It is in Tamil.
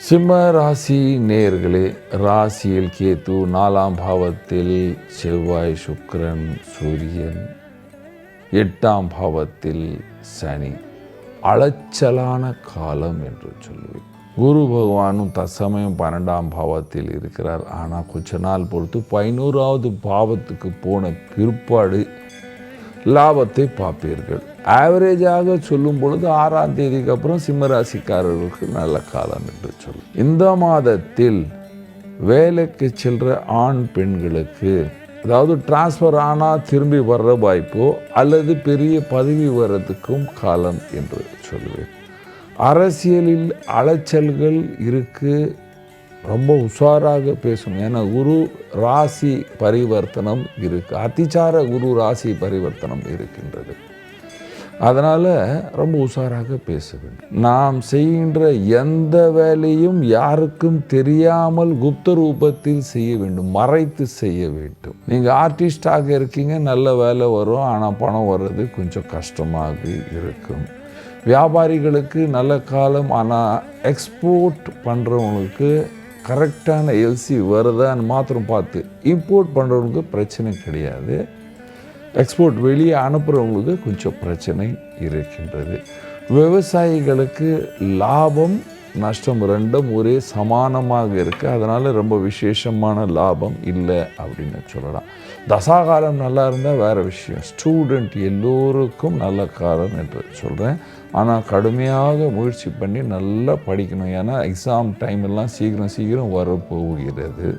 சிம்ம ராசி நேயர்களே, ராசியில் கேது, 4ஆம் பாவத்தில் செவ்வாய், சுக்கிரன், சூரியன், 8ஆம் பாவத்தில் சனி. அலைச்சலான காலம் என்று சொல்லுவேன். குரு பகவானும் தற்சமயம் 12ஆம் பாவத்தில் இருக்கிறார். ஆனால் கொஞ்ச நாள் பொறுத்து 11ஆவது பாவத்துக்கு போன பிற்பாடு லாபத்தை பார்ப்பீர்கள். ஆவரேஜாக சொல்லும் பொழுது 6ஆம் தேதிக்கு அப்புறம் சிம்மராசிக்காரர்களுக்கு நல்ல காலம் என்று சொல்லும். இந்த மாதத்தில் வேலைக்கு செல்கிற ஆண் பெண்களுக்கு, அதாவது டிரான்ஸ்ஃபர் ஆனால் திரும்பி வர்ற வாய்ப்போ அல்லது பெரிய பதவி வர்றதுக்கும் காலம் என்று சொல்லுவேன். அரசியலில் அலைச்சல்கள் இருக்குது. ரொம்ப உஷாராக பேசணும். ஏன்னா குரு ராசி பரிவர்த்தனம் இருக்குது. அதிசார குரு ராசி பரிவர்த்தனம் இருக்கின்றது. அதனால் ரொம்ப உஷாராக பேச வேண்டும். நாம் செய்கின்ற எந்த வேலையும் யாருக்கும் தெரியாமல் குப்த ரூபத்தில் செய்ய வேண்டும், மறைத்து செய்ய வேண்டும். நீங்கள் ஆர்டிஸ்டாக இருக்கீங்க, நல்ல வேலை வரும். ஆனால் பணம் வர்றது கொஞ்சம் கஷ்டமாக இருக்கும். வியாபாரிகளுக்கு நல்ல காலம். ஆனால் எக்ஸ்போர்ட் பண்ணுறவங்களுக்கு கரெக்டான எல்சி வருதான்னு மாத்திரம் பார்த்து, இம்போர்ட் பண்ணுறவங்களுக்கு பிரச்சனை கிடையாது. எக்ஸ்போர்ட் வெளியே அனுப்புகிறவங்களுக்கு கொஞ்சம் பிரச்சனை இருக்கின்றது. விவசாயிகளுக்கு லாபம் நஷ்டம் ரெண்டும் ஒரே சமானமாக இருக்குது. அதனால் ரொம்ப விசேஷமான லாபம் இல்லை அப்படின்னு சொல்லலாம். தசாகாலம் நல்லா இருந்தால் வேறு விஷயம். ஸ்டூடெண்ட் எல்லோருக்கும் நல்ல காலம் என்று சொல்கிறேன். ஆனால் கடுமையாக முயற்சி பண்ணி நல்லா படிக்கணும். ஏன்னா எக்ஸாம் டைம் எல்லாம் சீக்கிரம் வரப்போகிறது.